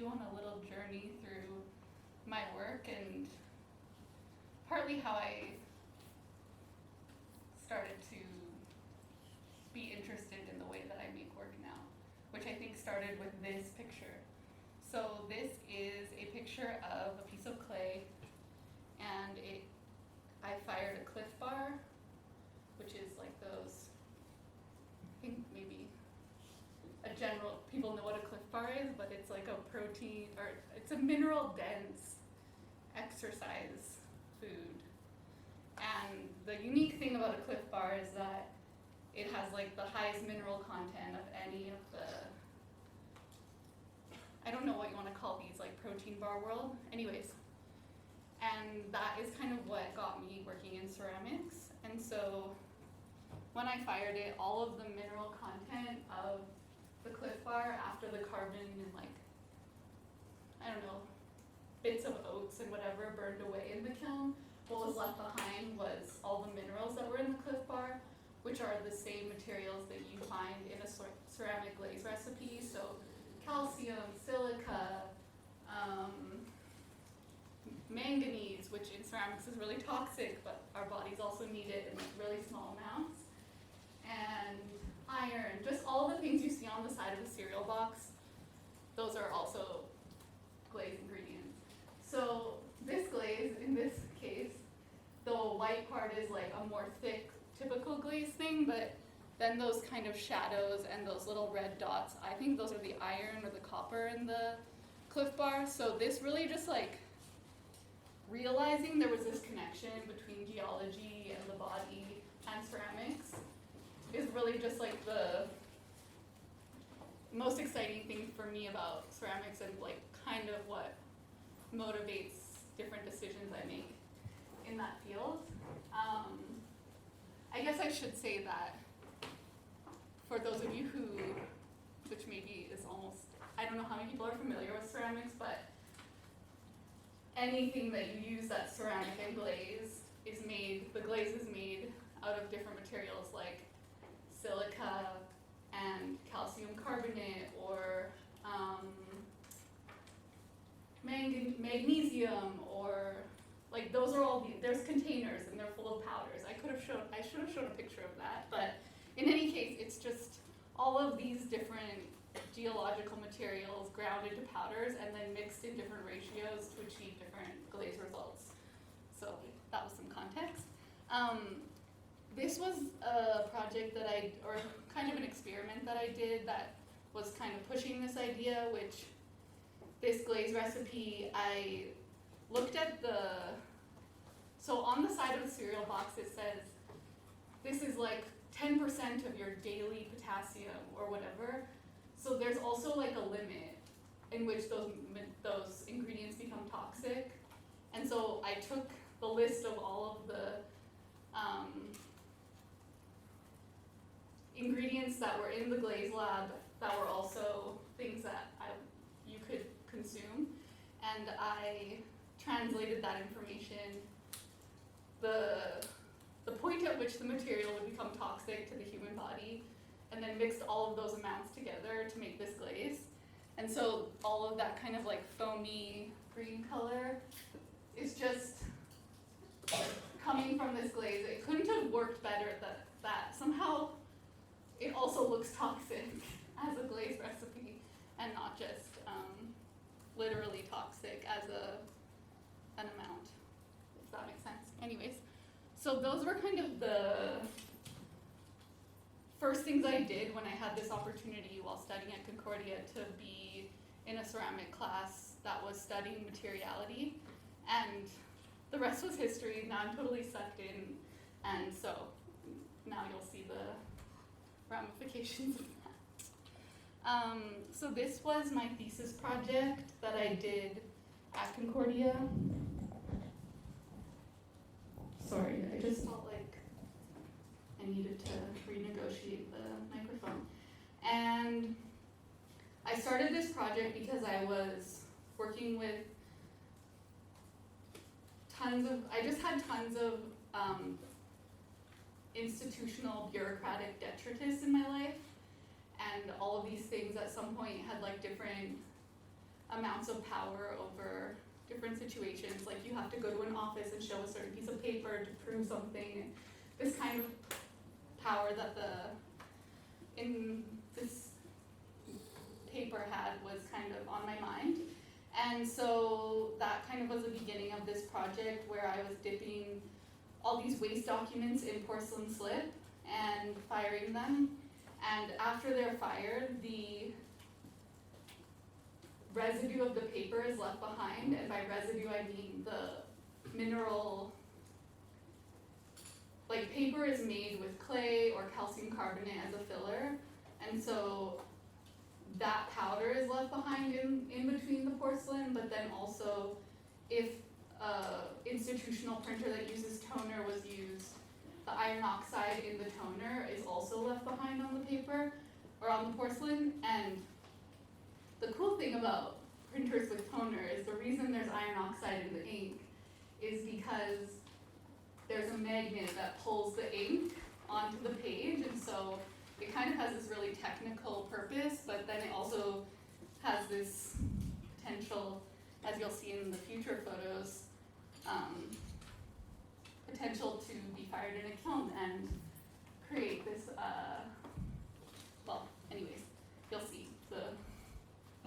you on a little journey through my work and partly how I started to be interested in the way that I make work now, which I think started with this picture. So this is a picture of a piece of clay, and I fired a Cliff Bar, which is like those, I think maybe a general, people know what a Cliff Bar is, but it's like a protein, or it's a mineral dense exercise food. And the unique thing about a Cliff Bar is that it has like the highest mineral content of any of the, I don't know what you want to call these, like protein bar world. Anyways, and that is kind of what got me working in ceramics. And so when I fired it, all of the mineral content of the Cliff Bar after the carbon and like, I don't know, bits of oats and whatever burned away in the kiln, what was left behind was all the minerals that were in the Cliff Bar, which are the same materials that you find in a ceramic glaze recipe. So calcium, silica, manganese, which in ceramics is really toxic, but our bodies also need it in like really small amounts, and iron, just all the things you see on the side of a cereal box, those are also glaze ingredients. So this glaze, in this case, the white part is like a more thick, typical glaze thing, but then those kind of shadows and those little red dots, I think those are the iron or the copper in the Cliff Bar. So this really just like realizing there was this connection between geology and the body and ceramics is really just like the most exciting thing for me about ceramics, and like kind of what motivates different decisions I make in that field. I guess I should say that for those of you who, which maybe is almost, I don't know how many people are familiar with ceramics, but anything that you use that's ceramic and glaze is made, the glaze is made out of different materials like silica and calcium carbonate, or magnesium, or like those are all, there's containers and they're full of powders. I should have shown a picture of that, but in any case, it's just all of these different geological materials ground into powders and then mixed in different ratios to achieve different glaze results. So that was some context. This was a project that or kind of an experiment that I did that was kind of pushing this idea, which this glaze recipe, I looked at so on the side of the cereal box it says, this is like 10% of your daily potassium or whatever. So there's also like a limit in which those ingredients become toxic. And so I took the list of all of the ingredients that were in the glaze lab that were also things that you could consume, and I translated that information, the point at which the material would become toxic to the human body, and then mixed all of those amounts together to make this glaze. And so all of that kind of like foamy green color is just coming from this glaze. It couldn't have worked better that somehow it also looks toxic as a glaze recipe and not just literally toxic as an amount, if that makes sense. Anyways, so those were kind of the first things I did when I had this opportunity while studying at Concordia to be in a ceramic class that was studying materiality, and the rest was history. Now I'm totally sucked in, and so now you'll see the ramifications of that. So this was my thesis project that I did at Concordia. Sorry, I just felt like I needed to renegotiate the microphone. And I started this project because I was working with I just had tons of institutional bureaucratic detritus in my life, and all of these things at some point had like different amounts of power over different situations. Like you have to go to an office and show a certain piece of paper to prove something. This kind of power that this paper had was kind of on my mind. And so that kind of was the beginning of this project where I was dipping all these waste documents in porcelain slip and firing them. And after they're fired, the residue of the paper is left behind. And by residue, I mean the mineral, like paper is made with clay or calcium carbonate as a filler. And so that powder is left behind in between the porcelain, but then also if institutional printer that uses toner was used, the iron oxide in the toner is also left behind on the paper or on the porcelain. And the cool thing about printers with toner is the reason there's iron oxide in the ink is because there's a magnet that pulls the ink onto the page, and so it kind of has this really technical purpose, but then it also has this potential, as you'll see in the future photos, potential to be fired in a kiln and create this, well, anyways, you'll see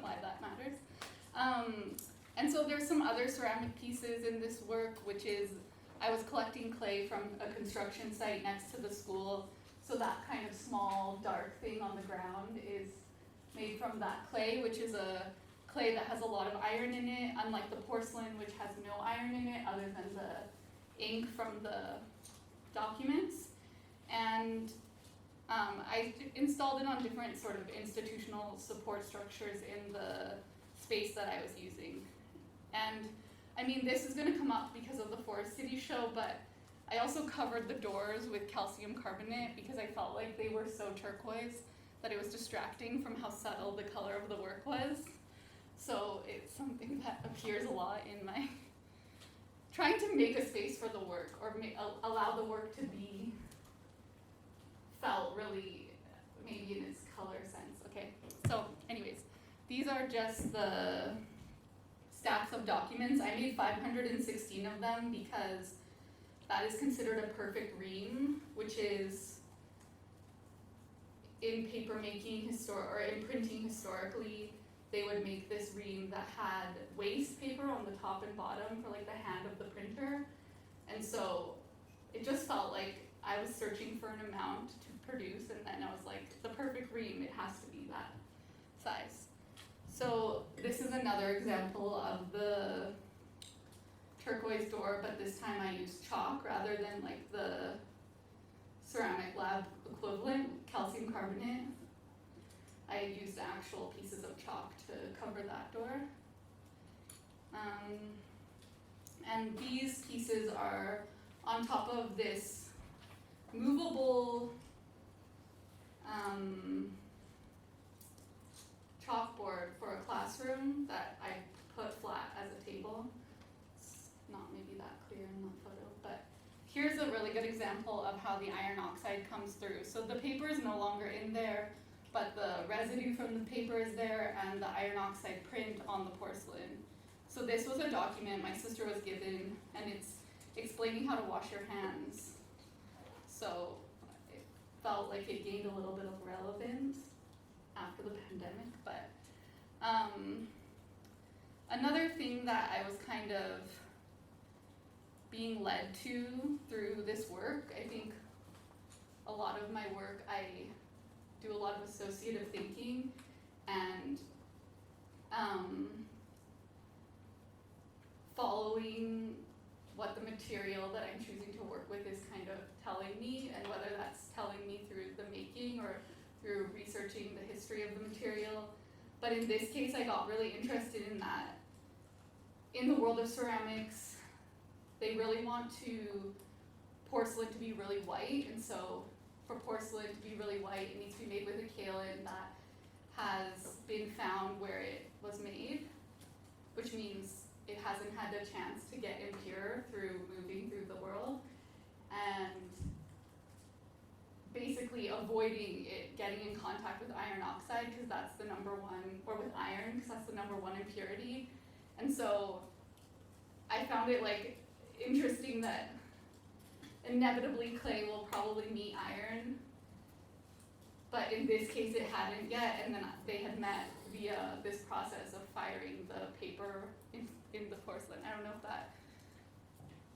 why that matters. And so there's some other ceramic pieces in this work, which is, I was collecting clay from a construction site next to the school. So that kind of small dark thing on the ground is made from that clay, which is a clay that has a lot of iron in it, unlike the porcelain, which has no iron in it other than the ink from the documents. And I installed it on different sort of institutional support structures in the space that I was using. And I mean, this is going to come up because of the Forest City show, but I also covered the doors with calcium carbonate because I felt like they were so turquoise that it was distracting from how subtle the color of the work was. So it's something that appears a lot in my trying to make a space for the work or allow the work to be felt really maybe in its color sense. Okay, so anyways, these are just the stacks of documents. I made 516 of them because that is considered a perfect ream, which is in paper making or in printing historically, they would make this ream that had waste paper on the top and bottom for like the hand of the printer. And so it just felt like I was searching for an amount to produce, and then I was like, the perfect ream, it has to be that size. So this is another example of the turquoise door, but this time I used chalk rather than like the ceramic lab equivalent, calcium carbonate. I used actual pieces of chalk to cover that door. And these pieces are on top of this movable chalkboard for a classroom that I put flat as a table. It's not maybe that clear in the photo, but here's a really good example of how the iron oxide comes through. So the paper is no longer in there, but the residue from the paper is there and the iron oxide print on the porcelain. So this was a document my sister was given, and it's explaining how to wash your hands. So it felt like it gained a little bit of relevance after the pandemic, but another thing that I was kind of being led to through this work, I think a lot of my work, I do a lot of associative thinking, and following what the material that I'm choosing to work with is kind of telling me, and whether that's telling me through the making or through researching the history of the material. But in this case, I got really interested in that. In the world of ceramics, they really want porcelain to be really white, and so for porcelain to be really white, it needs to be made with a kaolin that has been found where it was made, which means it hasn't had a chance to get impure through moving through the world. And basically a avoiding it getting in contact with iron oxide because that's the number one, or with iron because that's the number one impurity. And so I found it like interesting that inevitably clay will probably meet iron, but in this case it hadn't yet, and then they had met via this process of firing the paper in the porcelain. I don't know if that,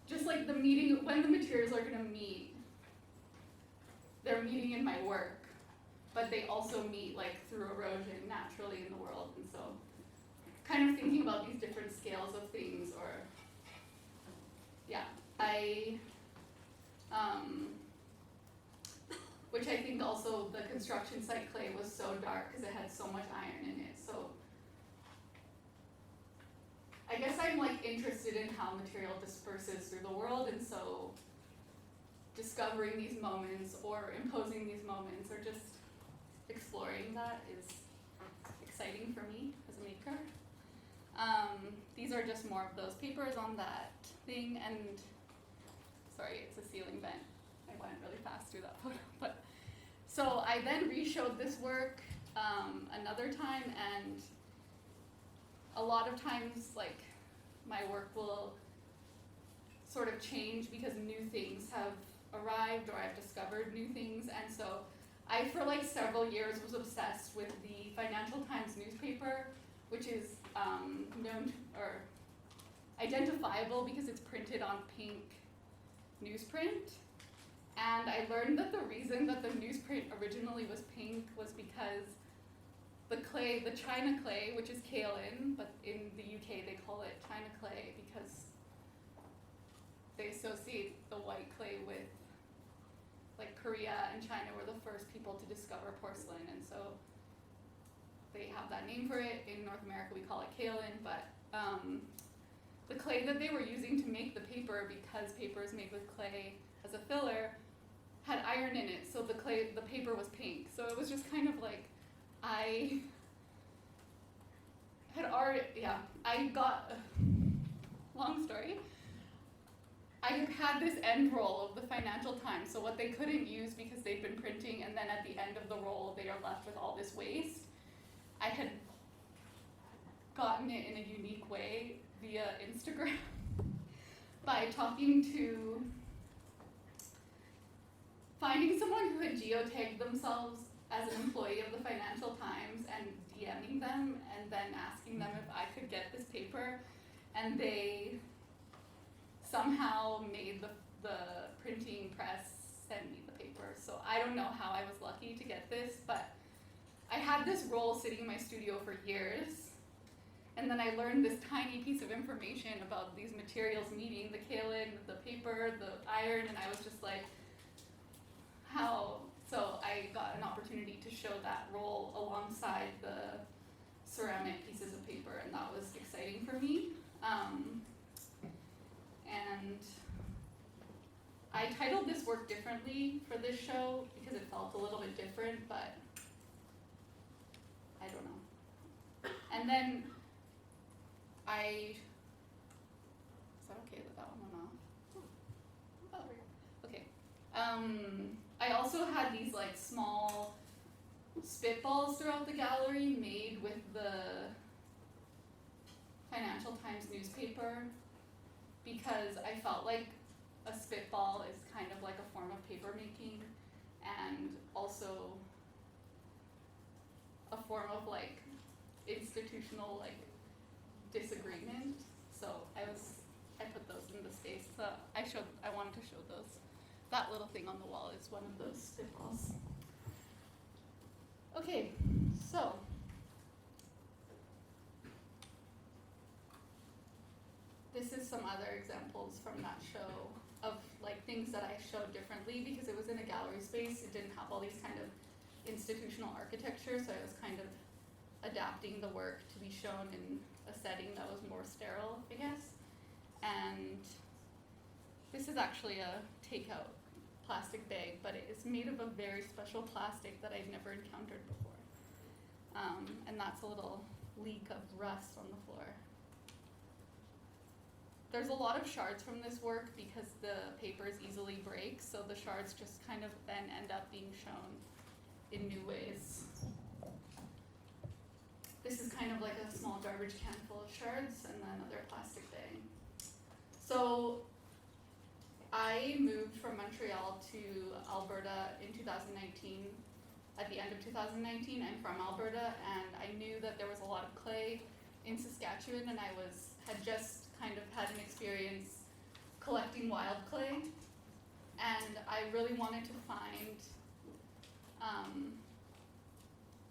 just like the meeting, when the materials are gonna meet, they're meeting in my work, but they also meet like through erosion naturally in the world. And so kind of thinking about these different scales of things, or yeah, which I think also the construction site clay was so dark because it had so much iron in it. So I guess I'm like interested in how material disperses through the world, and so discovering these moments or imposing these moments or just exploring that is exciting for me as a maker. These are just more of those papers on that thing, and sorry, it's a ceiling vent. I went really fast through that photo, but so I then re-showed this work another time, and a lot of times like my work will sort of change because new things have arrived or I've discovered new things. And so I, for like several years, was obsessed with the Financial Times newspaper, which is known or identifiable because it's printed on pink newsprint. And I learned that the reason that the newsprint originally was pink was because the clay, the China clay, which is kaolin, but in the UK they call it China clay because they associate the white clay with, like, Korea and China were the first people to discover porcelain, and so they have that name for it. In North America we call it kaolin, but the clay that they were using to make the paper, because paper is made with clay as a filler, had iron in it, so the paper was pink. So it was just kind of like, I got, long story, I had this end roll of the Financial Times, so what they couldn't use because they'd been printing, and then at the end of the roll they are left with all this waste. I had gotten it in a unique way via Instagram by finding someone who had geotagged themselves as an employee of the Financial Times and DMing them and then asking them if I could get this paper, and they somehow made the printing press send me the paper. So I don't know how I was lucky to get this, but I had this roll sitting in my studio for years, and then I learned this tiny piece of information about these materials meeting, the kaolin, the paper, the iron, and I was just like, how? So I got an opportunity to show that roll alongside the ceramic pieces of paper, and that was exciting for me. And I titled this work differently for this show because it felt a little bit different, but I don't know. And then is that okay that one went off? Oh, there we go. Okay. I also had these like small spitballs throughout the gallery made with the Financial Times newspaper because I felt like a spitball is kind of like a form of paper making and also a form of like institutional like disagreement. So I put those in the space. So I wanted to show those. That little thing on the wall is one of those spitballs. Okay, so this is some other examples from that show of like things that I showed differently because it was in a gallery space. It didn't have all these kind of institutional architecture, so I was kind of adapting the work to be shown in a setting that was more sterile, I guess. And this is actually a takeout plastic bag, but it is made of a very special plastic that I've never encountered before. And that's a little leak of rust on the floor. There's a lot of shards from this work because the papers easily break, so the shards just kind of then end up being shown in new ways. This is kind of like a small garbage can full of shards and then another plastic bag. So I moved from Montreal to Alberta in 2019, at the end of 2019. I'm from Alberta, and I knew that there was a lot of clay in Saskatchewan, and I had just kind of had an experience collecting wild clay, and I really wanted to find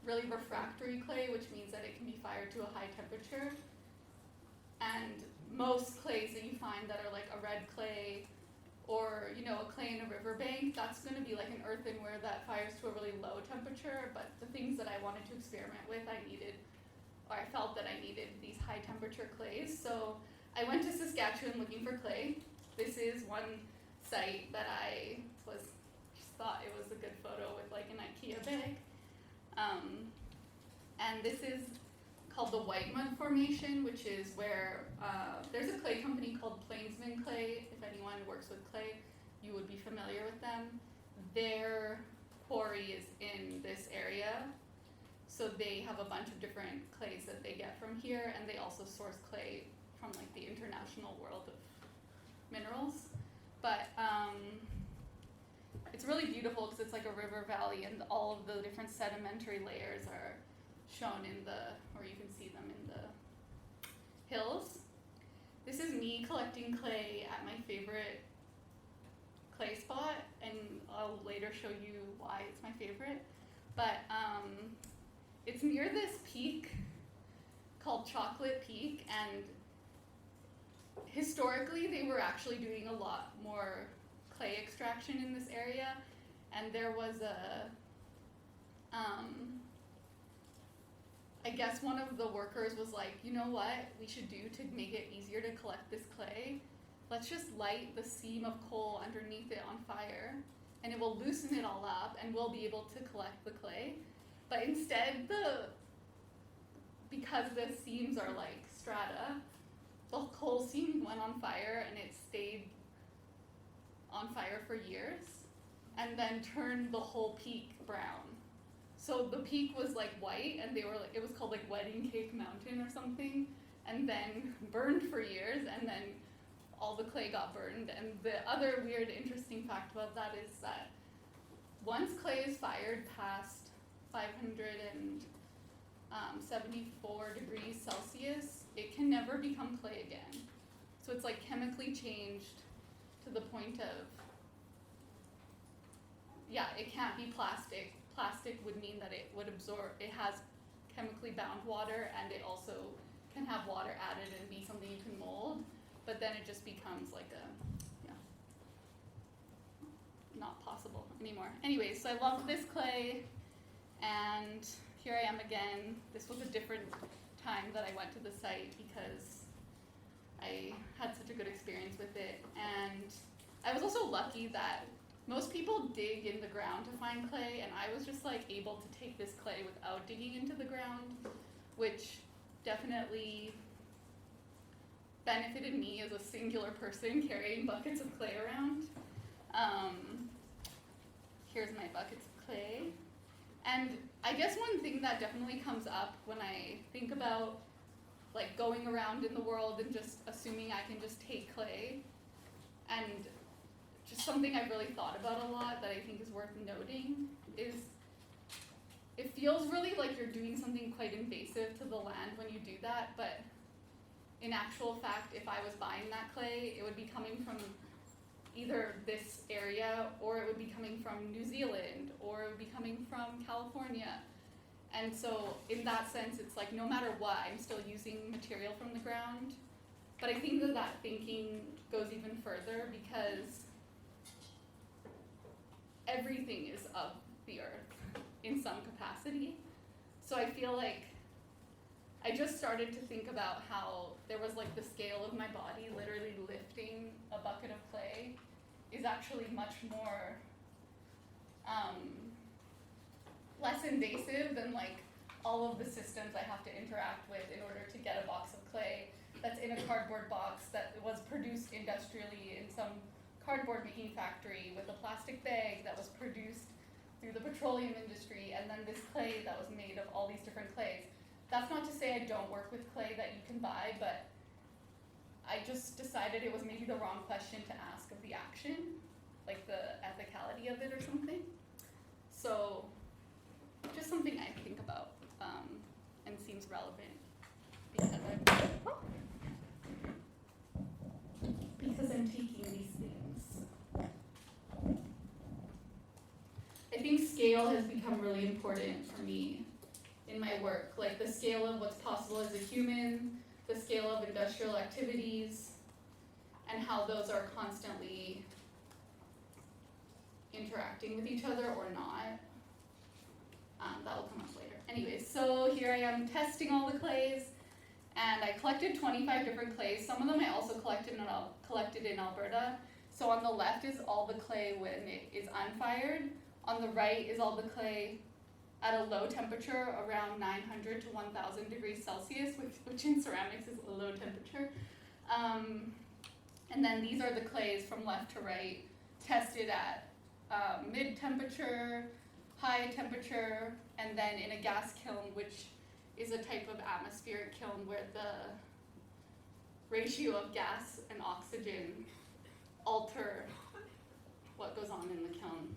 really refractory clay, which means that it can be fired to a high temperature. And most clays that you find that are like a red clay or a clay in a riverbank, that's going to be like an earthenware that fires to a really low temperature. But the things that I wanted to experiment with, I felt that I needed these high temperature clays. So I went to Saskatchewan looking for clay. This is one site that I just thought it was a good photo with like an IKEA bag. And this is called the Whitemud Formation, which is where there's a clay company called Plainsman Clay. If anyone works with clay, you would be familiar with them. Their quarry is in this area. So they have a bunch of different clays that they get from here, and they also source clay from like the international world of minerals. But it's really beautiful because it's like a river valley, and all of the different sedimentary layers are shown or you can see them in the hills. This is me collecting clay at my favorite clay spot, and I'll later show you why it's my favorite. But it's near this peak called Chocolate Peak, and historically they were actually doing a lot more clay extraction in this area, and there was I guess one of the workers was like, you know what we should do to make it easier to collect this clay? Let's just light the seam of coal underneath it on fire, and it will loosen it all up, and we'll be able to collect the clay. But instead, because the seams are like strata, the coal seam went on fire, and it stayed on fire for years, and then turned the whole peak brown. So the peak was like white, and it was called like Wedding Cake Mountain or something, and then burned for years, and then all the clay got burned. And the other weird, interesting fact about that is that once clay is fired past 574 degrees Celsius, it can never become clay again. So it's like chemically changed to the point of, it can't be plastic. Plastic would mean that it would absorb, it has chemically bound water, and it also can have water added and be something you can mold, but then it just becomes like not possible anymore. Anyways, so I love this clay, and here I am again. This was a different time that I went to the site because I had such a good experience with it, and I was also lucky that most people dig in the ground to find clay, and I was just like able to take this clay without digging into the ground, which definitely benefited me as a singular person carrying buckets of clay around. Here's my buckets of clay. And I guess one thing that definitely comes up when I think about like going around in the world and just assuming I can just take clay, and just something I've really thought about a lot that I think is worth noting is it feels really like you're doing something quite invasive to the land when you do that, but in actual fact, if I was buying that clay, it would be coming from either this area, or it would be coming from New Zealand, or it would be coming from California. And so in that sense, it's like no matter what, I'm still using material from the ground. But I think that thinking goes even further because everything is of the earth in some capacity. So I feel like I just started to think about how there was like the scale of my body literally lifting a bucket of clay is actually much more less invasive than like all of the systems I have to interact with in order to get a box of clay that's in a cardboard box that was produced industrially in some cardboard making factory with a plastic bag that was produced through the petroleum industry, and then this clay that was made of all these different clays. That's not to say I don't work with clay that you can buy, but I just decided it was maybe the wrong question to ask of the action, like the ethicality of it or something. So just something I think about and seems relevant because I'm taking these things. I think scale has become really important for me in my work, like the scale of what's possible as a human, the scale of industrial activities, and how those are constantly interacting with each other or not. That will come up later. Anyways, so here I am testing all the clays, and I collected 25 different clays. Some of them I also collected in Alberta. So on the left is all the clay when it is unfired. On the right is all the clay at a low temperature, around 900 to 1000 degrees Celsius, which in ceramics is a low temperature. And then these are the clays from left to right, tested at mid-temperature, high temperature, and then in a gas kiln, which is a type of atmospheric kiln where the ratio of gas and oxygen alter what goes on in the kiln.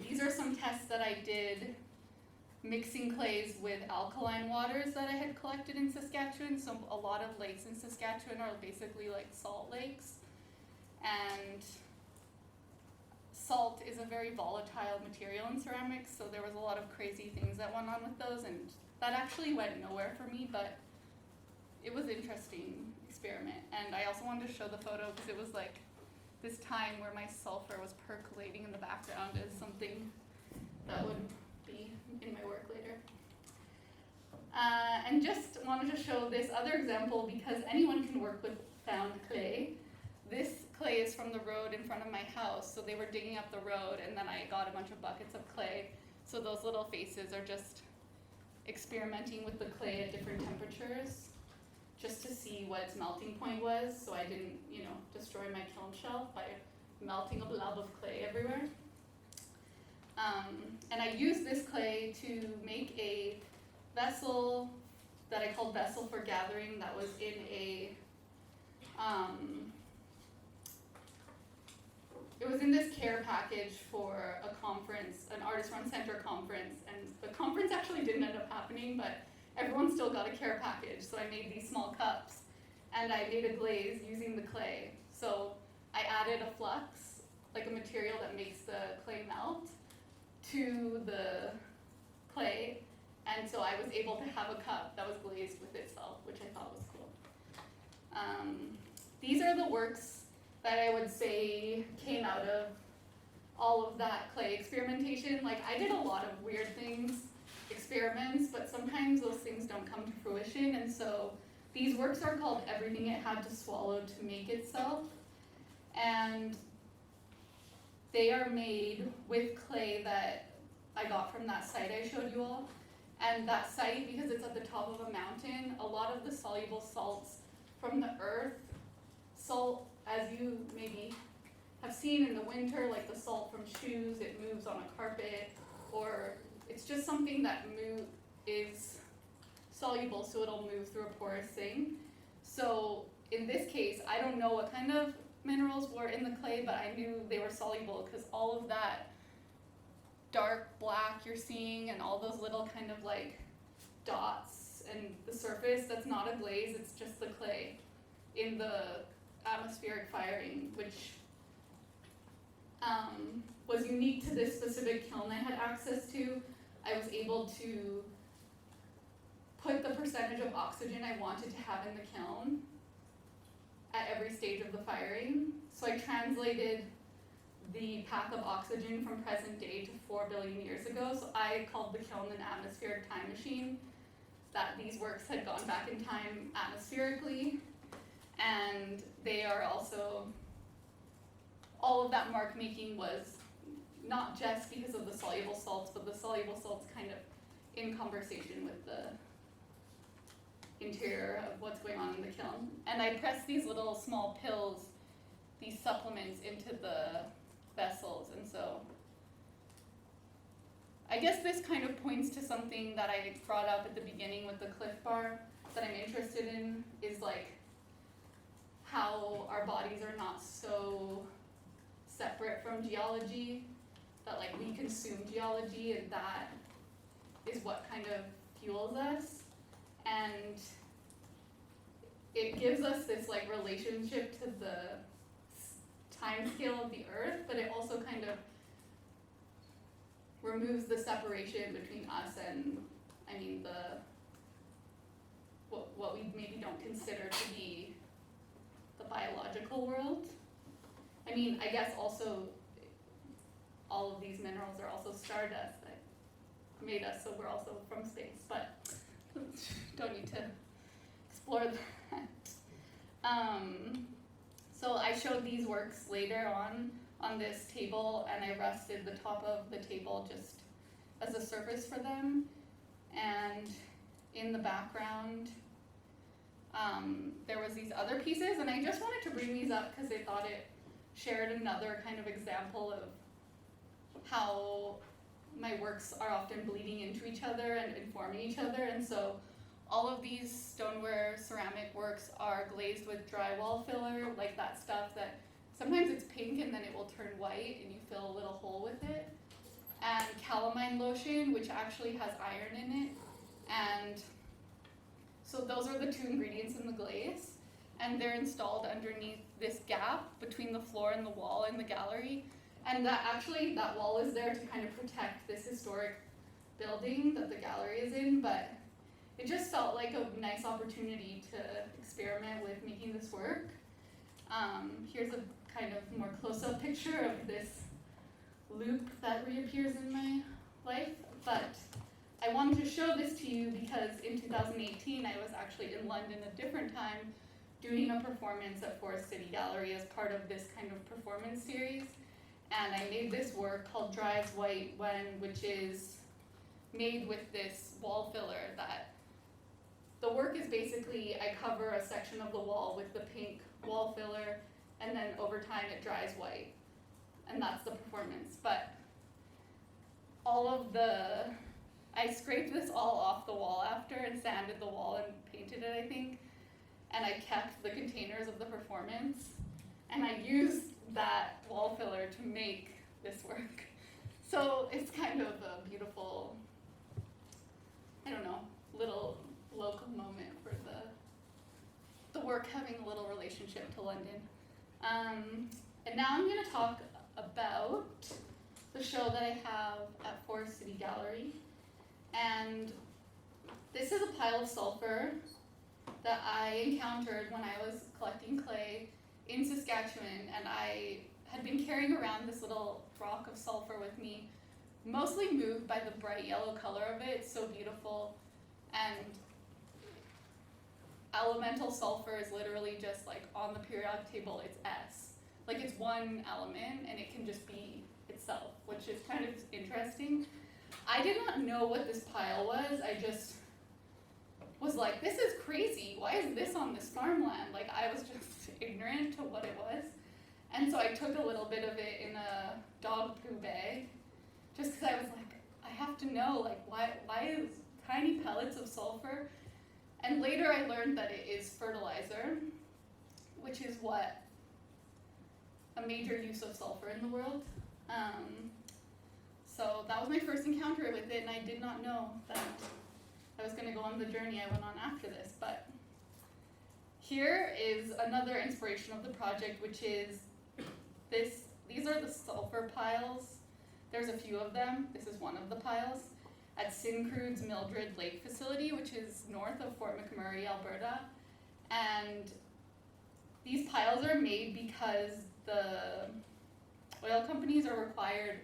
These are some tests that I did mixing clays with alkaline waters that I had collected in Saskatchewan. So a lot of lakes in Saskatchewan are basically like salt lakes. And salt is a very volatile material in ceramics, so there was a lot of crazy things that went on with those, and that actually went nowhere for me, but it was an interesting experiment. And I also wanted to show the photo because it was like this time where my sulfur was percolating in the background as something that would be in my work later. And just wanted to show this other example because anyone can work with found clay. This clay is from the road in front of my house, so they were digging up the road, and then I got a bunch of buckets of clay. So those little faces are just experimenting with the clay at different temperatures, just to see what its melting point was, so I didn't, destroy my kiln shelf by melting a blob of clay everywhere. And I used this clay to make a vessel that I called Vessel for Gathering that was in it was in this care package for a conference, an artist-run center conference, and the conference actually didn't end up happening, but everyone still got a care package, so I made these small cups, and I made a glaze using the clay. So I added a flux, like a material that makes the clay melt, to the clay, and so I was able to have a cup that was glazed with itself, which I thought was cool. These are the works that I would say came out of all of that clay experimentation. Like, I did a lot of weird things, experiments, but sometimes those things don't come to fruition, and so these works are called Everything It Had to Swallow to Make Itself, and they are made with clay that I got from that site I showed you all. And that site, because it's at the top of a mountain, a lot of the soluble salts from the earth, salt, as you maybe have seen in the winter, like the salt from shoes, it moves on a carpet, or it's just something that is soluble, so it'll move through a porous thing. So in this case, I don't know what kind of minerals were in the clay, but I knew they were soluble because all of that dark black you're seeing and all those little kind of like dots and the surface, that's not a glaze, it's just the clay in the atmospheric firing, which was unique to this specific kiln I had access to. I was able to put the percentage of oxygen I wanted to have in the kiln at every stage of the firing. So I translated the path of oxygen from present day to 4 billion years ago. So I called the kiln an atmospheric time machine, that these works had gone back in time atmospherically. And they are also, all of that mark making was not just because of the soluble salts, but the soluble salts kind of in conversation with the interior of what's going on in the kiln. And I pressed these little small pills, these supplements, into the vessels, and so I guess this kind of points to something that I brought up at the beginning with the Cliff Bar that I'm interested in, is like how our bodies are not so separate from geology, that like we consume geology and that is what kind of fuels us. And it gives us this like relationship to the time scale of the earth, but it also kind of removes the separation between us and, I mean, what we maybe don't consider to be the biological world. I mean, I guess also all of these minerals are also stardust that made us, so we're also from space, but don't need to explore that. So I showed these works later on this table, and I rested the top of the table just as a surface for them. And in the background, there was these other pieces, and I just wanted to bring these up because I thought it shared another kind of example of how my works are often bleeding into each other and informing each other. And so all of these stoneware ceramic works are glazed with drywall filler, like that stuff that sometimes it's pink and then it will turn white and you fill a little hole with it. And calamine lotion, which actually has iron in it. And so those are the two ingredients in the glaze. And they're installed underneath this gap between the floor and the wall in the gallery. And that wall is there to kind of protect this historic building that the gallery is in, but it just felt like a nice opportunity to experiment with making this work. Here's a kind of more close-up picture of this loop that reappears in my life, but I wanted to show this to you because in 2018 I was actually in London a different time doing a performance at Forest City Gallery as part of this kind of performance series, and I made this work called Dry as White When, which is made with this wall filler that the work is basically I cover a section of the wall with the pink wall filler, and then over time it dries white, and that's the performance. But I scraped this all off the wall after and sanded the wall and painted it, I think, and I kept the containers of the performance, and I used that wall filler to make this work. So it's kind of a beautiful, I don't know, little local moment for the work having a little relationship to London. And now I'm going to talk about the show that I have at Forest City Gallery. And this is a pile of sulfur that I encountered when I was collecting clay in Saskatchewan, and I had been carrying around this little rock of sulfur with me, mostly moved by the bright yellow color of it. It's so beautiful. And elemental sulfur is literally just like on the periodic table, it's S. Like it's one element and it can just be itself, which is kind of interesting. I did not know what this pile was. I just was like, this is crazy. Why is this on this farmland? Like I was just ignorant to what it was. And so I took a little bit of it in a dog poo bag, just because I was like, I have to know, like why is tiny pellets of sulfur? And later I learned that it is fertilizer, which is what a major use of sulfur in the world. So that was my first encounter with it, and I did not know that I was going to go on the journey I went on after this. But here is another inspiration of the project, which is this. These are the sulfur piles. There's a few of them. This is one of the piles at Syncrude's Mildred Lake facility, which is north of Fort McMurray, Alberta. And these piles are made because the oil companies are required,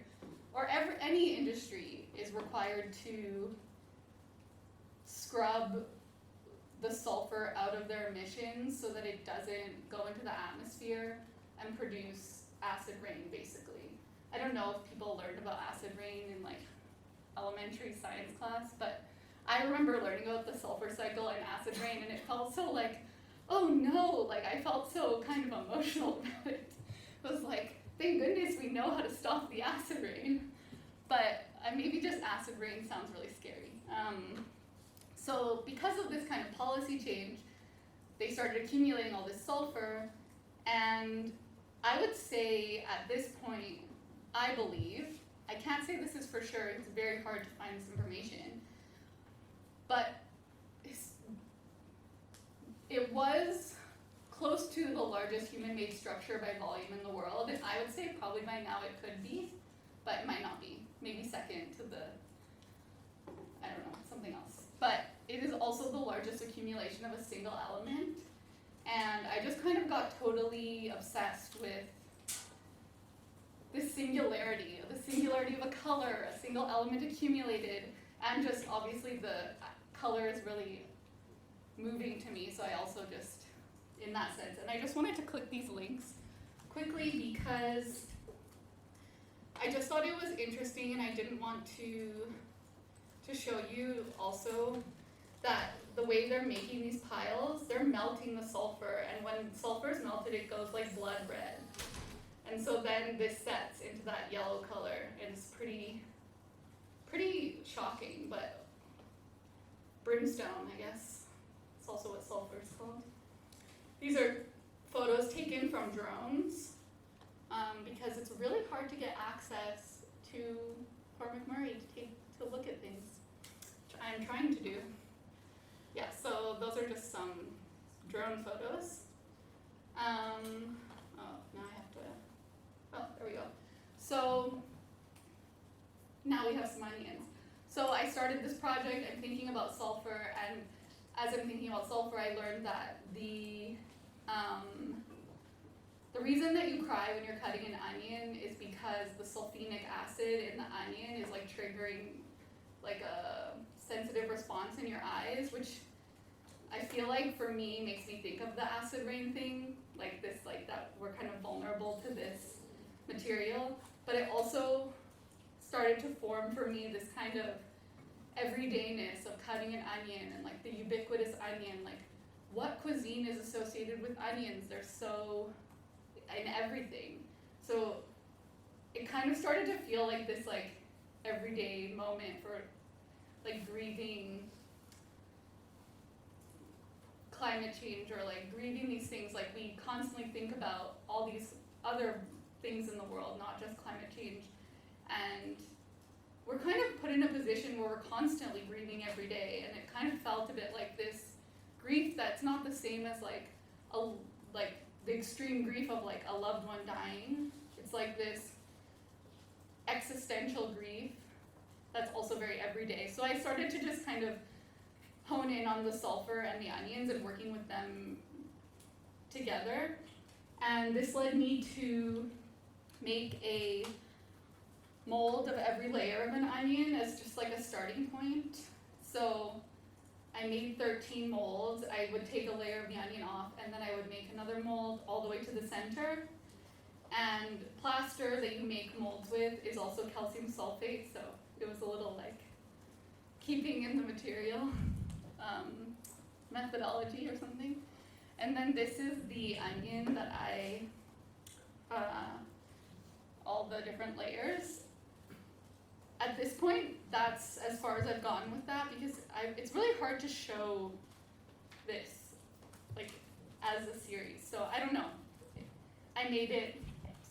or any industry is required to scrub the sulfur out of their emissions so that it doesn't go into the atmosphere and produce acid rain, basically. I don't know if people learned about acid rain in like elementary science class, but I remember learning about the sulfur cycle and acid rain, and it felt so like, oh no, like I felt so kind of emotional about it. It was like, thank goodness we know how to stop the acid rain. But I and maybe just acid rain sounds really scary. So because of this kind of policy change, they started accumulating all this sulfur, and I would say at this point, I believe, I can't say this is for sure, it's very hard to find this information, but it was close to the largest human-made structure by volume in the world, and I would say probably by now it could be, but it might not be. Maybe second to the, I don't know, something else. But it is also the largest accumulation of a single element, and I just kind of got totally obsessed with this singularity of a color, a single element accumulated, and just obviously the color is really moving to me, so I also just, in that sense, and I just wanted to click these links quickly because I just thought it was interesting, and I didn't want to show you also that the way they're making these piles, they're melting the sulfur, and when sulfur is melted, it goes like blood red. And so then this sets into that yellow color, and it's pretty shocking, but brimstone, I guess. It's also what sulfur is called. These are photos taken from drones, because it's really hard to get access to Fort McMurray to look at things, which I'm trying to do. Yeah, so those are just some drone photos. Oh, now I have to, oh, there we go. So now we have some onions. So I started this project, I'm thinking about sulfur, and as I'm thinking about sulfur, I learned that the reason that you cry when you're cutting an onion is because the sulfenic acid in the onion is like triggering like a sensitive response in your eyes, which I feel like for me makes me think of the acid rain thing, like this, like that we're kind of vulnerable to this material. But it also started to form for me this kind of everydayness of cutting an onion and like the ubiquitous onion, like what cuisine is associated with onions? They're so in everything. So it kind of started to feel like this like everyday moment for like grieving climate change, or like grieving these things. Like we constantly think about all these other things in the world, not just climate change, and we're kind of put in a position where we're constantly grieving every day, and it kind of felt a bit like this grief that's not the same as like the extreme grief of like a loved one dying. It's like this existential grief that's also very everyday. So I started to just kind of hone in on the sulfur and the onions and working with them together. And this led me to make a mold of every layer of an onion as just like a starting point. So I made 13 molds. I would take a layer of the onion off, and then I would make another mold all the way to the center. And plaster that you make molds with is also calcium sulfate, so it was a little like keeping in the material methodology or something. And then this is the onion that all the different layers. At this point, that's as far as I've gone with that, because it's really hard to show this like as a series. So I don't know. I made it,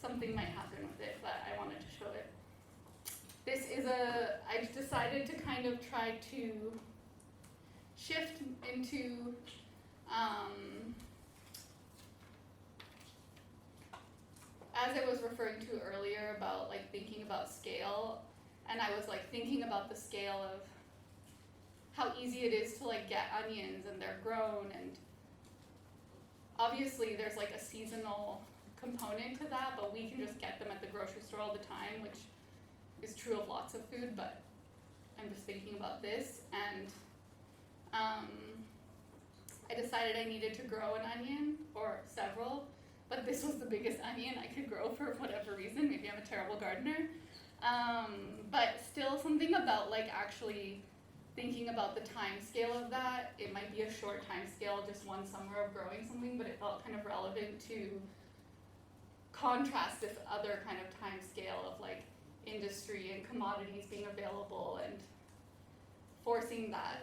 something might happen with it, but I wanted to show it. This is I decided to kind of try to shift into as I was referring to earlier about like thinking about scale, and I was like thinking about the scale of how easy it is to like get onions, and they're grown, and obviously there's like a seasonal component to that, but we can just get them at the grocery store all the time, which is true of lots of food, but I'm just thinking about this, and I decided I needed to grow an onion, or several, but this was the biggest onion I could grow for whatever reason. Maybe I'm a terrible gardener. But still something about like actually thinking about the time scale of that. It might be a short time scale, just one summer of growing something, but it felt kind of relevant to contrast this other kind of time scale of like industry and commodities being available and forcing that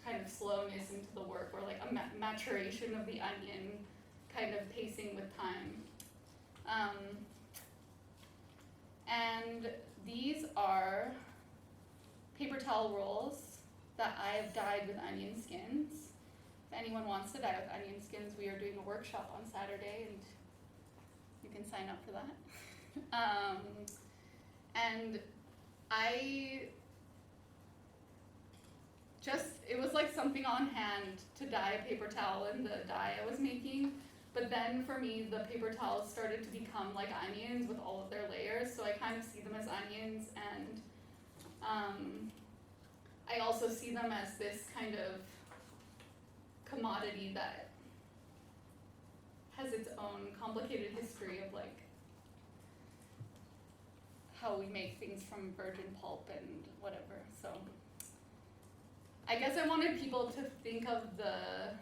kind of slowness into the work, or like a maturation of the onion kind of pacing with time. And these are paper towel rolls that I have dyed with onion skins. If anyone wants to dye with onion skins, we are doing a workshop on Saturday, and you can sign up for that. And it was like something on hand to dye a paper towel in the dye I was making. But then for me, the paper towels started to become like onions with all of their layers. So I kind of see them as onions, and I also see them as this kind of commodity that has its own complicated history of like how we make things from virgin pulp and whatever. So I guess I wanted people to think of the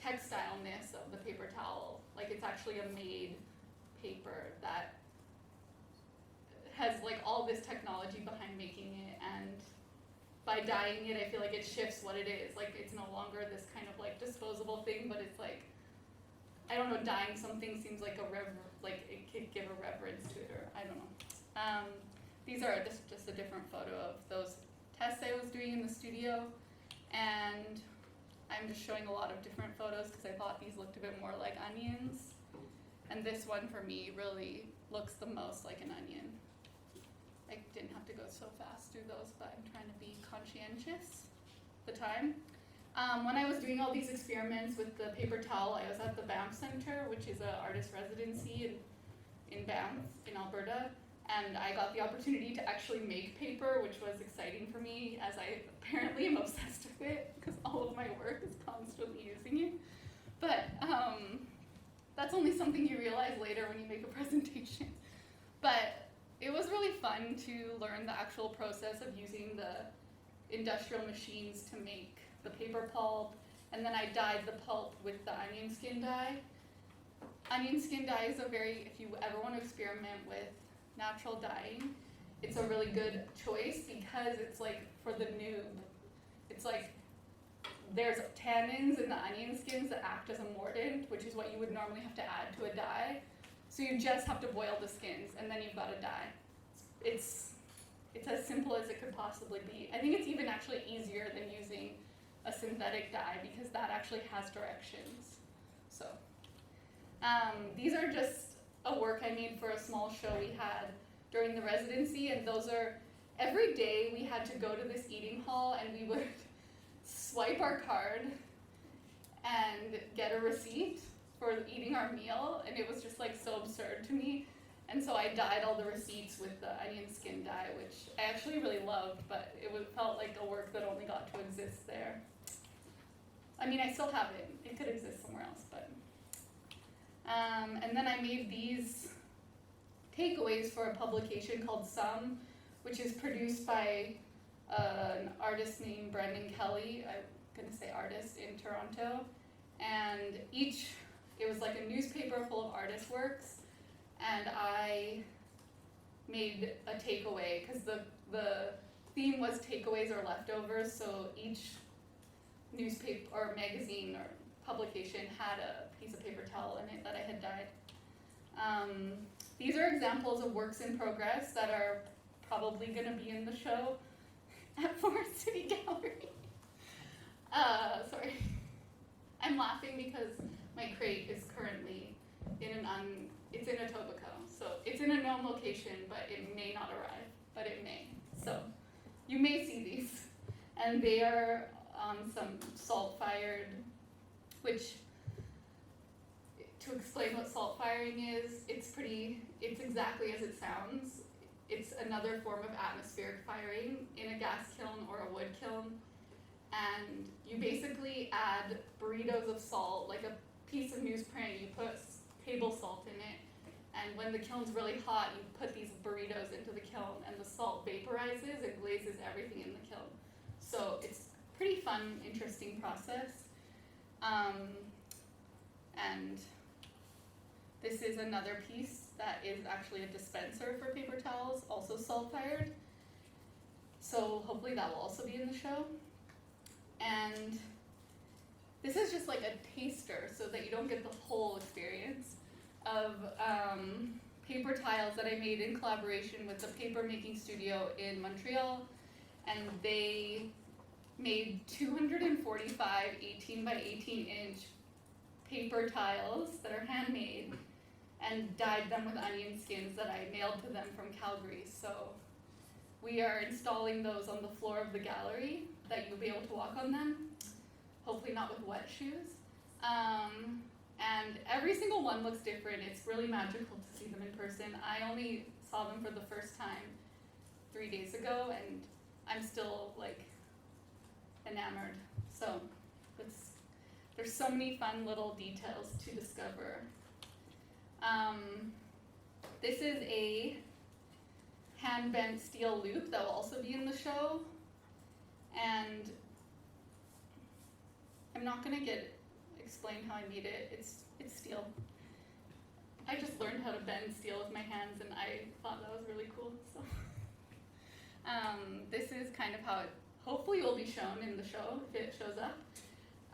textile-ness of the paper towel, like it's actually a made paper that has like all this technology behind making it, and by dyeing it I feel like it shifts what it is. Like it's no longer this kind of like disposable thing, but it's like, I don't know, dyeing something seems like like it could give a reverence to it, or I don't know. These are just a different photo of those tests I was doing in the studio, and I'm just showing a lot of different photos because I thought these looked a bit more like onions. And this one for me really looks the most like an onion. I didn't have to go so fast through those, but I'm trying to be conscientious the time. When I was doing all these experiments with the paper towel, I was at the Banff Centre, which is an artist residency in Banff, in Alberta. And I got the opportunity to actually make paper, which was exciting for me, as I apparently am obsessed with it, because all of my work is constantly using it. But that's only something you realize later when you make a presentation. But it was really fun to learn the actual process of using the industrial machines to make the paper pulp, and then I dyed the pulp with the onion skin dye. Onion skin dye is if you ever want to experiment with natural dyeing, it's a really good choice because it's like for the noob. It's like there's tannins in the onion skins that act as a mordant, which is what you would normally have to add to a dye. So you just have to boil the skins and then you've got a dye. It's as simple as it could possibly be. I think it's even actually easier than using a synthetic dye because that actually has directions. So these are just a work I made for a small show we had during the residency, and those are, every day we had to go to this eating hall and we would swipe our card and get a receipt for eating our meal, and it was just like so absurd to me. And so I dyed all the receipts with the onion skin dye, which I actually really loved, but it felt like a work that only got to exist there. I mean, I still have it. It could exist somewhere else, but. And then I made these takeaways for a publication called Some, which is produced by an artist named Brendan Kelly. I'm going to say artist in Toronto. And it was like a newspaper full of artist works, and I made a takeaway because the theme was takeaways or leftovers, so each newspaper or magazine or publication had a piece of paper towel in it that I had dyed. These are examples of works in progress that are probably going to be in the show at Forest City Gallery. Sorry. I'm laughing because my crate is currently it's in Etobicoke, so it's in a known location, but it may not arrive, but it may. So you may see these, and they are on some salt-fired, which, to explain what salt firing is, it's exactly as it sounds. It's another form of atmospheric firing in a gas kiln or a wood kiln. And you basically add burritos of salt, like a piece of newsprint, you put table salt in it, and when the kiln's really hot, you put these burritos into the kiln, and the salt vaporizes and glazes everything in the kiln. So it's a pretty fun, interesting process. And this is another piece that is actually a dispenser for paper towels, also salt-fired. So hopefully that will also be in the show. And this is just like a taster so that you don't get the whole experience of paper tiles that I made in collaboration with the paper making studio in Montreal. And they made 245 18 by 18 inch paper tiles that are handmade and dyed them with onion skins that I mailed to them from Calgary. So we are installing those on the floor of the gallery that you'll be able to walk on them, hopefully not with wet shoes. And every single one looks different. It's really magical to see them in person. I only saw them for the first time 3 days ago, and I'm still like enamored. So there's so many fun little details to discover. This is a hand-bent steel loop that will also be in the show. And I'm not gonna explain how I made it. It's steel. I just learned how to bend steel with my hands, and I thought that was really cool. So this is kind of how it hopefully will be shown in the show if it shows up.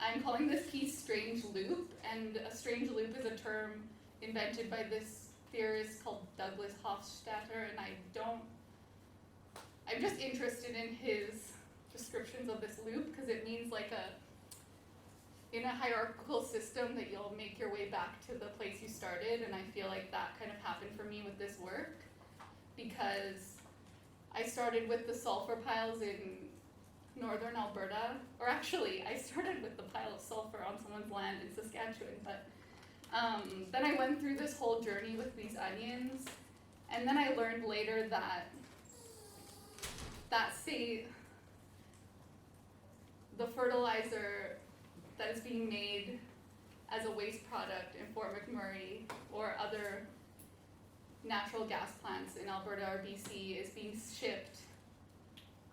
I'm calling this piece strange loop, and a strange loop is a term invented by this theorist called Douglas Hofstadter, and I'm just interested in his descriptions of this loop because it means like in a hierarchical system that you'll make your way back to the place you started, and I feel like that kind of happened for me with this work because I started with the sulfur piles in northern Alberta, or actually I started with the pile of sulfur on someone's land in Saskatchewan, but then I went through this whole journey with these onions, and then I learned later that say the fertilizer that is being made as a waste product in Fort McMurray or other natural gas plants in Alberta or BC is being shipped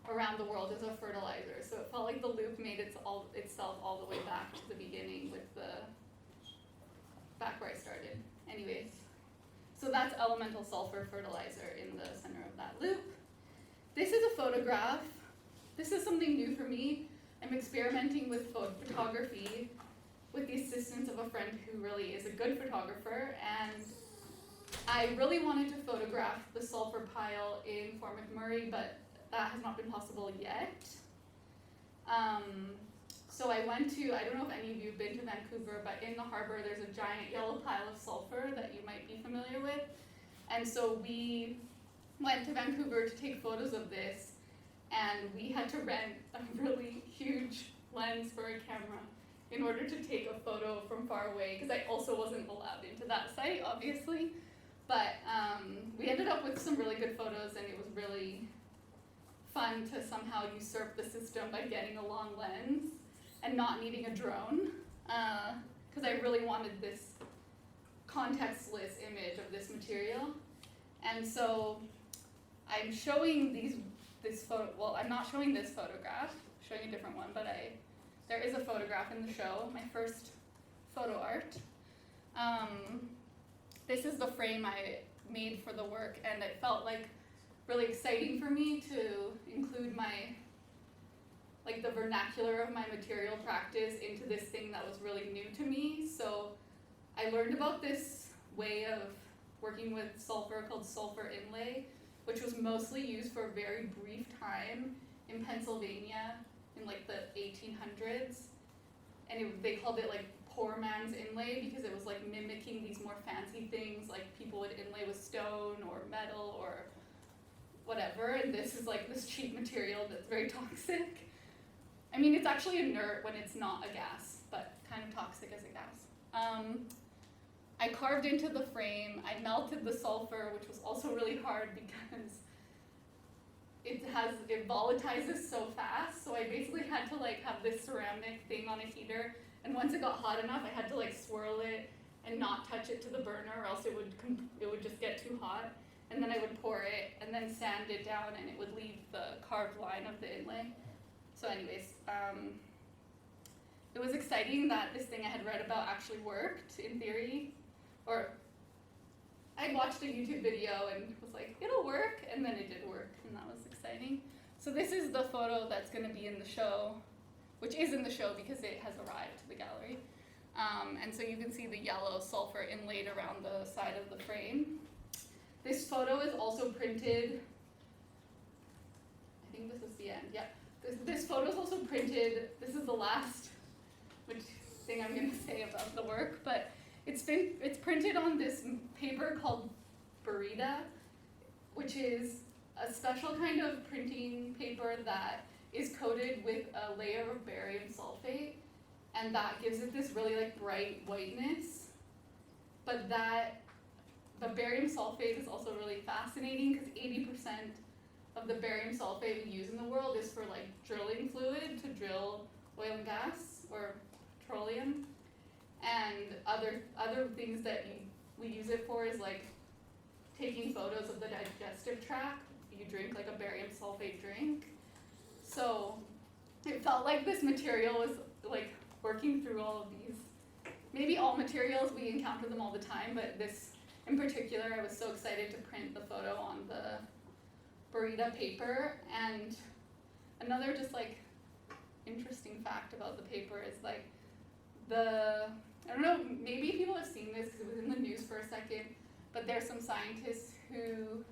around the world as a fertilizer. So it felt like the loop made itself all the way back to the beginning with back where I started. Anyways, so that's elemental sulfur fertilizer in the center of that loop. This is a photograph. This is something new for me. I'm experimenting with photography with the assistance of a friend who really is a good photographer, and I really wanted to photograph the sulfur pile in Fort McMurray, but that has not been possible yet. So I went to, I don't know if any of you have been to Vancouver, but in the harbor there's a giant yellow pile of sulfur that you might be familiar with. And so we went to Vancouver to take photos of this, and we had to rent a really huge lens for a camera in order to take a photo from far away, because I also wasn't allowed into that site, obviously. But we ended up with some really good photos, and it was really fun to somehow usurp the system by getting a long lens and not needing a drone, because I really wanted this contextless image of this material. And so I'm showing this photo, well, I'm not showing this photograph, I'm showing a different one, but there is a photograph in the show, my first photo art. This is the frame I made for the work, and it felt like really exciting for me to include the vernacular of my material practice into this thing that was really new to me. So I learned about this way of working with sulfur called sulfur inlay, which was mostly used for a very brief time in Pennsylvania in like the 1800s. And they called it like poor man's inlay because it was like mimicking these more fancy things, like people would inlay with stone or metal or whatever, and this is like this cheap material that's very toxic. I mean, it's actually inert when it's not a gas, but kind of toxic as a gas. I carved into the frame, I melted the sulfur, which was also really hard because it volatilizes so fast, so I basically had to like have this ceramic thing on a heater, and once it got hot enough, I had to like swirl it and not touch it to the burner, or else it would just get too hot. And then I would pour it and then sand it down, and it would leave the carved line of the inlay. So anyways, it was exciting that this thing I had read about actually worked in theory, or I watched a YouTube video and was like, it'll work, and then it did work, and that was exciting. So this is the photo that's going to be in the show, which is in the show because it has arrived to the gallery. And so you can see the yellow sulfur inlaid around the side of the frame. This photo is also printed, I think this is the end, yeah. This photo is also printed, this is the last thing I'm going to say about the work, but it's printed on this paper called Burita, which is a special kind of printing paper that is coated with a layer of barium sulfate, and that gives it this really like bright whiteness. But the barium sulfate is also really fascinating because 80% of the barium sulfate we use in the world is for like drilling fluid to drill oil and gas or petroleum, and other things that we use it for is like taking photos of the digestive tract. You drink like a barium sulfate drink. So it felt like this material was like working through all of these. Maybe all materials, we encounter them all the time, but this in particular, I was so excited to print the photo on the Burita paper. And another just like interesting fact about the paper is like I don't know, maybe people have seen this because it was in the news for a second, but there's some scientists who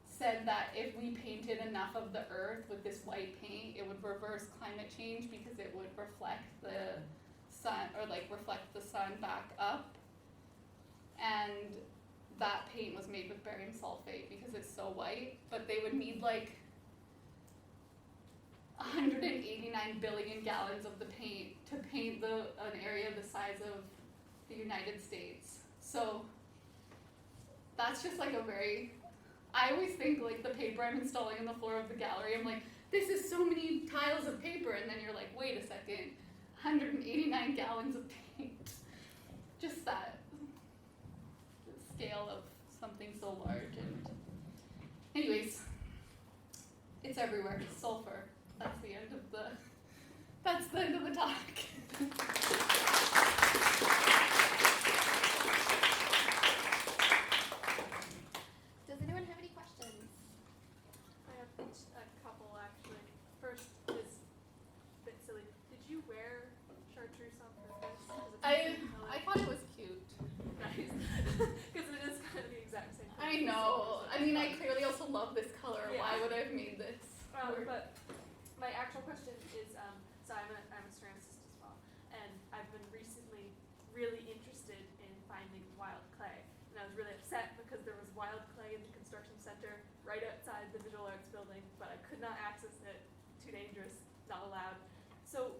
said that if we painted enough of the earth with this white paint, it would reverse climate change because it would reflect the sun, or like reflect the sun back up. And that paint was made with barium sulfate because it's so white, but they would need like 189 billion gallons of the paint to paint an area the size of the United States. So that's just like I always think like the paper I'm installing on the floor of the gallery, I'm like, this is so many tiles of paper, and then you're like, wait a second, 189 gallons of paint. Just that scale of something so large. And anyways, it's everywhere. Sulfur. That's the end of the talk. Does anyone have any questions? I have a couple actually. First is a bit silly. Did you wear chartreuse on purpose? I thought it was cute. Nice. Because it is kind of the exact same thing. I know. I mean, I clearly also love this color. Yeah. Why would I have made this? But my actual question is, so I'm a ceramicist as well, and I've been recently really interested in finding wild clay, and I was really upset because there was wild clay in the construction center right outside the visual arts building, but I could not access it. Too dangerous, not allowed. So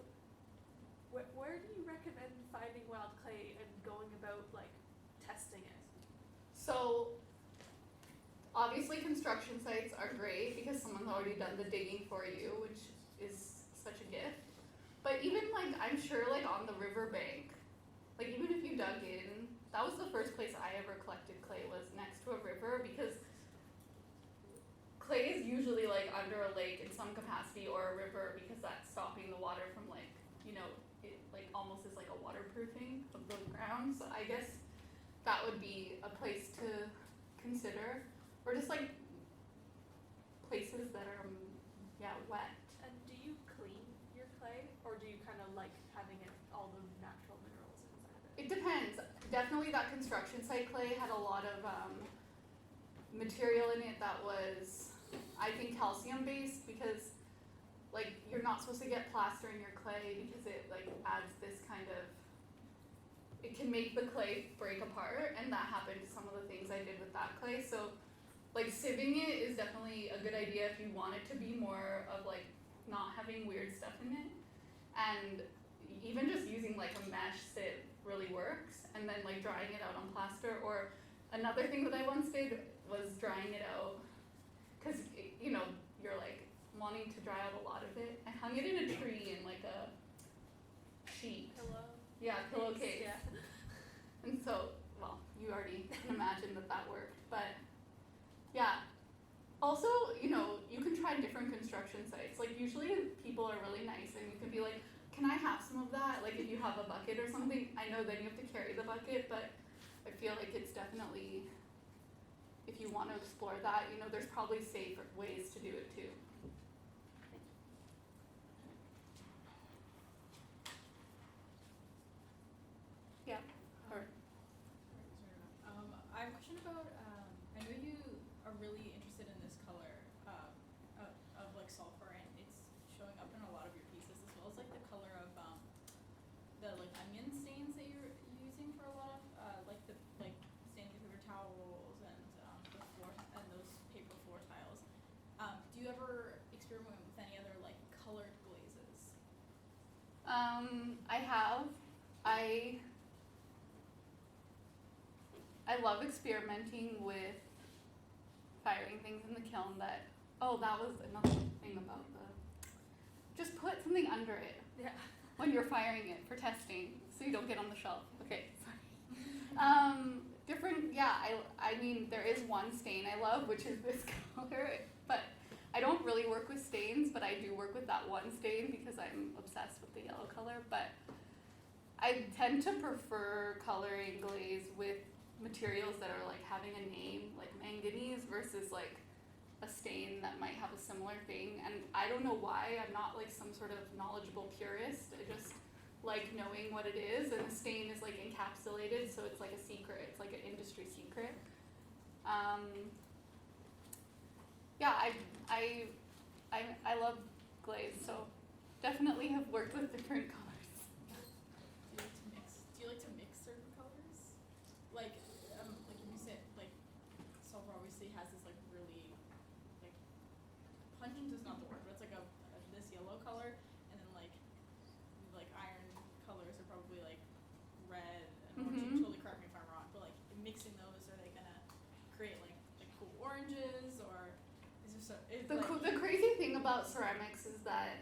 where do you recommend finding wild clay and going about like testing it? So obviously construction sites are great because someone's already done the digging for you, which is such a gift. But even like, I'm sure like on the riverbank, like even if you dug in, that was the first place I ever collected clay, was next to a river, because clay is usually like under a lake in some capacity or a river, because that's stopping the water from like, you know, it like almost is like a waterproofing of the ground. So I guess that would be a place to consider. Or just like places that are, wet. And do you clean your clay, or do you kind of like having it all the natural minerals inside of it? It depends. Definitely that construction site clay had a lot of material in it that was, I think, calcium based, because like you're not supposed to get plaster in your clay because it like adds this kind of, it can make the clay break apart, and that happened to some of the things I did with that clay. So like sieving it is definitely a good idea if you want it to be more of like not having weird stuff in it. And even just using like a mesh sieve really works, and then like drying it out on plaster. Or another thing that I once did was drying it out, because you know, you're like wanting to dry out a lot of it. I hung it in a tree in like a sheet. Pillowcase. Yeah. And so, well, you already can imagine that worked. But yeah, also, you know, you can try different construction sites. Like usually people are really nice, and you can be like, can I have some of that? Like if you have a bucket or something, I know then you have to carry the bucket, but I feel like it's definitely want to explore that, you know, there's probably safer ways to do it too. Yeah. Or I have a question about, I know you are really interested in this color of like sulfur, and it's showing up in a lot of your pieces, as well as like the color of the like onion stains that you're using for a lot of like the like stains of paper towels and the floor and those paper floor tiles. Do you ever experiment with any other like colored glazes? I have. I love experimenting with firing things in the kiln that, oh, that was another thing about just put something under it Yeah. when you're firing it for testing so you don't get on the shelf. Okay, sorry. I mean, there is one stain I love, which is this color, but I don't really work with stains, but I do work with that one stain because I'm obsessed with the yellow color, but I tend to prefer coloring glaze with materials that are like having a name, like manganese, versus like a stain that might have a similar thing. And I don't know why, I'm not like some sort of knowledgeable purist. I just like knowing what it is, and the stain is like encapsulated, so it's like a secret. It's like an industry secret. I love glaze, so definitely have worked with different colors. Do you like to mix certain colors? Like you said, like sulfur obviously has this like really like pungent is not the word, but it's like this yellow color, and then like iron colors are probably like red and orange. You totally correct me if I'm wrong, but like mixing those, are they gonna create like cool oranges, or is there The crazy thing about ceramics is that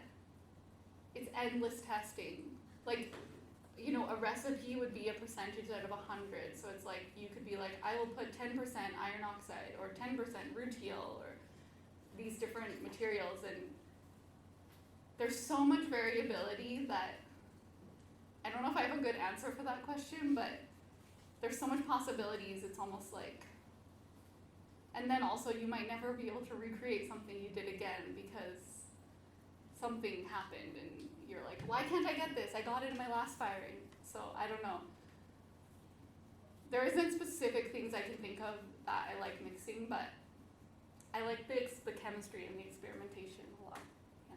it's endless testing. Like, you know, a recipe would be a percentage out of 100. So it's like, you could be like, I will put 10% iron oxide or 10% rutile or these different materials. And there's so much variability that I don't know if I have a good answer for that question, but there's so much possibilities. It's almost like, and then also you might never be able to recreate something you did again because something happened and you're like, why can't I get this? I got it in my last firing. So I don't know. There isn't specific things I can think of that I like mixing, but I like the chemistry and the experimentation a lot. Yeah.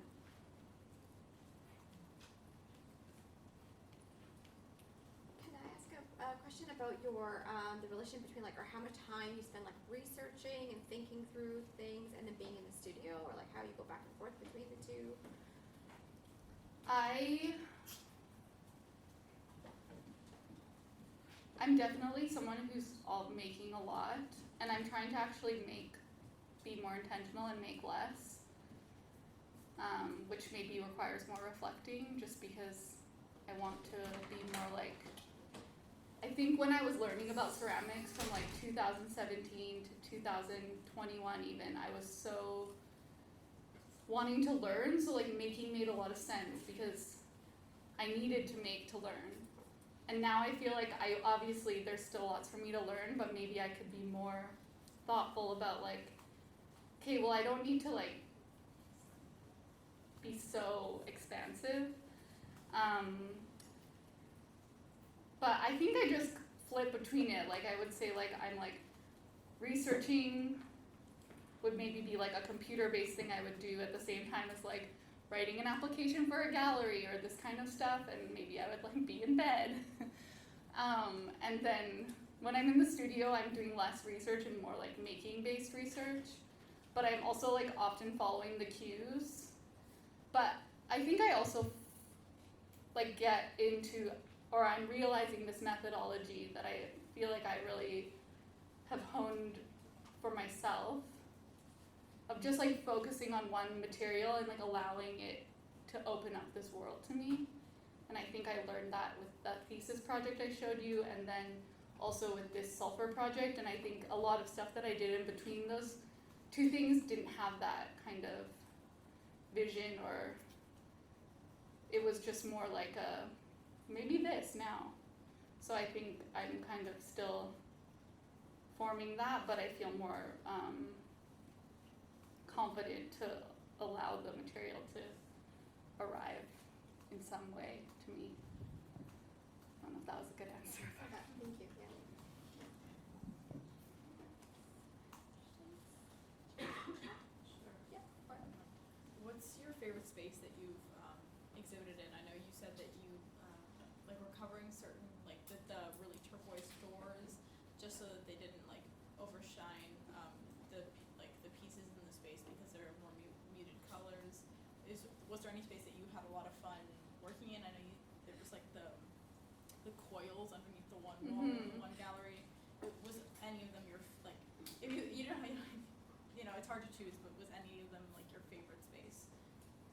Can I ask a question about your the relation between like, or how much time you spend like researching and thinking through things, and then being in the studio, or like how you go back and forth between the two? I'm definitely someone who's all making a lot, and I'm trying to actually be more intentional and make less, which maybe requires more reflecting, just because I want to be more like, I think when I was learning about ceramics from like 2017 to 2021 even, I was so wanting to learn, so like making made a lot of sense because I needed to make to learn. And now I feel like obviously there's still lots for me to learn, but maybe I could be more thoughtful about like, okay, well, I don't need to like be so expansive. But I think I just flip between it. Like I would say like I'm like researching would maybe be like a computer-based thing I would do at the same time as like writing an application for a gallery or this kind of stuff, and maybe I would like be in bed. And then when I'm in the studio, I'm doing less research and more like making-based research, but I'm also like often following the cues. But I think I also like get into, or I'm realizing this methodology that I feel like I really have honed for myself, of just like focusing on one material and like allowing it to open up this world to me. And I think I learned that with that thesis project I showed you, and then also with this sulfur project. And I think a lot of stuff that I did in between those two things didn't have that kind of vision, or it was just more like maybe this now. So I think I'm kind of still forming that, but I feel more confident to allow the material to arrive in some way to me. I don't know if that was a good answer. Okay, thank you, yeah. Yeah, or- What's your favorite space that you've exhibited in? I know you said that you like were covering certain like the really turquoise doors just so that they didn't like overshine the pieces in the space because they're more muted colors. Was there any space that you had a lot of fun working in? I know there was like the coils underneath the one wall in the one gallery. Was any of them your like if you know how you know it's hard to choose, but was any of them like your favorite space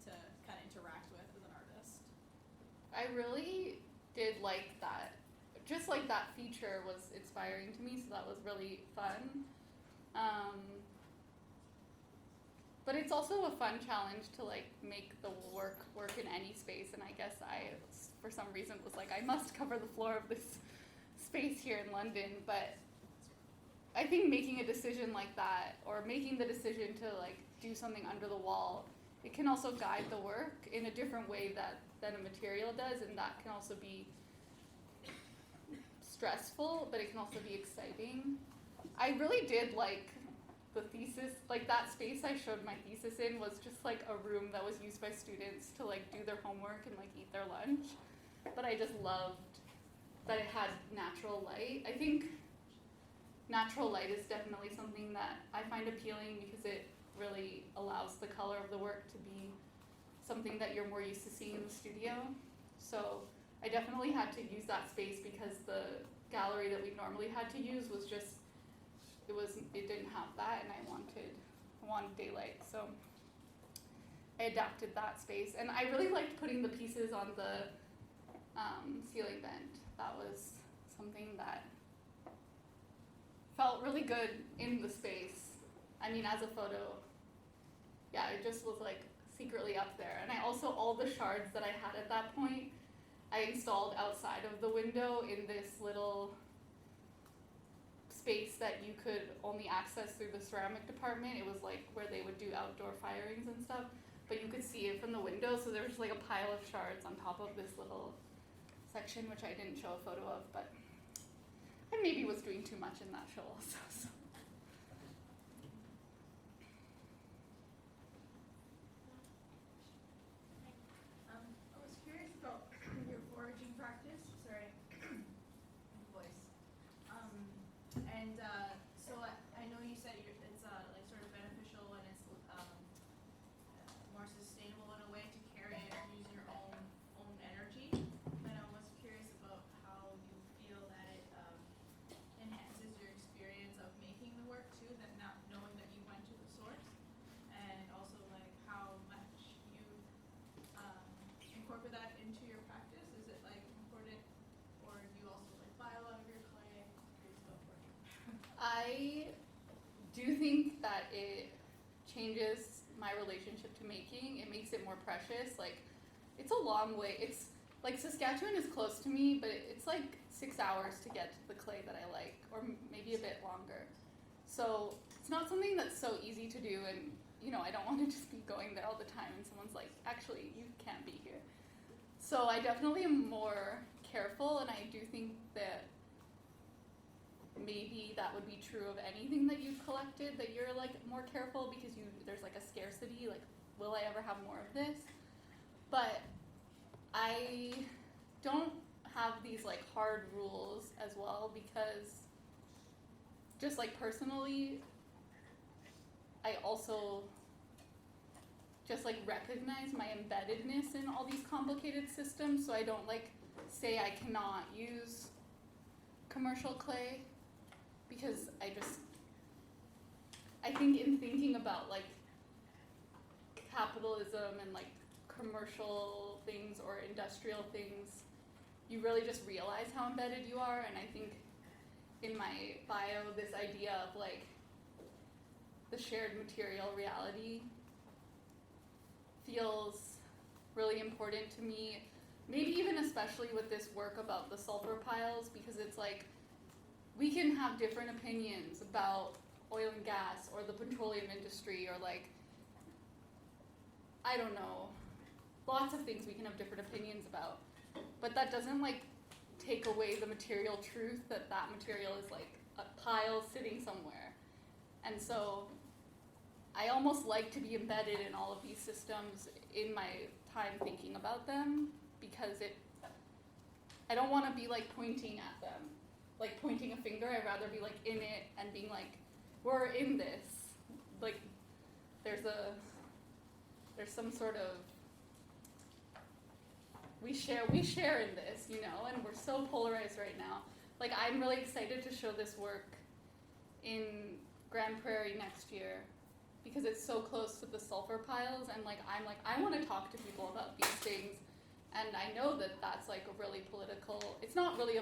to kind of interact with as an artist? I really did like that. Just like that feature was inspiring to me, so that was really fun. But it's also a fun challenge to like make the work in any space, and I guess I, for some reason, was like, I must cover the floor of this space here in London. But I think making a decision like that, or making the decision to like do something under the wall, it can also guide the work in a different way than a material does, and that can also be stressful, but it can also be exciting. I really did like the thesis, like that space I showed my thesis in was just like a room that was used by students to like do their homework and like eat their lunch. But I just loved that it had natural light. I think natural light is definitely something that I find appealing because it really allows the color of the work to be something that you're more used to seeing in the studio. So I definitely had to use that space because the gallery that we normally had to use was just, it didn't have that, and I wanted daylight, so I adapted that space. And I really liked putting the pieces on the ceiling vent. That was something that felt really good in the space. I mean, as a photo, yeah, it just was like secretly up there. And I also, all the shards that I had at that point, I installed outside of the window in this little space that you could only access through the ceramic department. It was like where they would do outdoor firings and stuff, but you could see it from the window, so there was like a pile of shards on top of this little section, which I didn't show a photo of, but I maybe was doing too much in that show also. So. I was curious about your foraging practice. Sorry, voice. So I know you said it's like sort of beneficial and it's more sustainable in a way to carry it using your own energy. And I was curious about how you feel that it enhances your experience of making the work too. That not knowing that you went to the source, and also like how much you incorporate that into your practice. Is it like important, or do you also like buy a lot of your clay? I do think that it changes my relationship to making. It makes it more precious. Like, it's a long way. It's like Saskatchewan is close to me, but it's like 6 hours to get to the clay that I like, or maybe a bit longer. So it's not something that's so easy to do, and you know, I don't want to just be going there all the time and someone's like, actually, you can't be here. So I definitely am more careful, and I do think that maybe that would be true of anything that you've collected, that you're like more careful because there's like a scarcity, like, will I ever have more of this? But I don't have these like hard rules as well, because just like personally, I also just like recognize my embeddedness in all these complicated systems, so I don't like say I cannot use commercial clay, because I think in thinking about like capitalism and like commercial things or industrial things, you really just realize how embedded you are. And I think in my bio, this idea of like the shared material reality feels really important to me, maybe even especially with this work about the sulfur piles, because it's like we can have different opinions about oil and gas or the petroleum industry or like, I don't know, lots of things we can have different opinions about. But that doesn't like take away the material truth that that material is like a pile sitting somewhere. And so I almost like to be embedded in all of these systems in my time thinking about them, because I don't want to be like pointing at them, like pointing a finger. I'd rather be like in it and being like, we're in this. Like there's some sort of, we share in this, you know, and we're so polarized right now. Like I'm really excited to show this work in Grand Prairie next year, because it's so close to the sulfur piles, and like I'm like, I want to talk to people about these things, and I know that that's like a really political, it's not really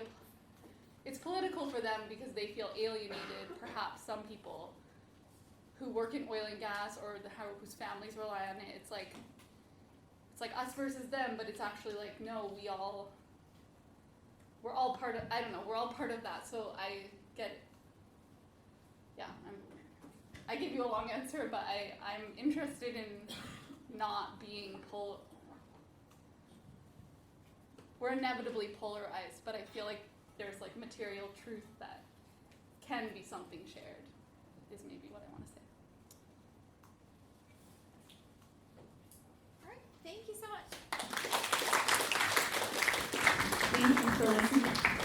it's political for them because they feel alienated, perhaps some people who work in oil and gas or whose families rely on it. It's like us versus them, but it's actually like, no, we're all part of, I don't know, we're all part of that, so I get it. Yeah, I give you a long answer, but I'm interested in not being we're inevitably polarized, but I feel like there's like material truth that can be something shared, is maybe what I want to say. All right, thank you so much. Thank you for listening.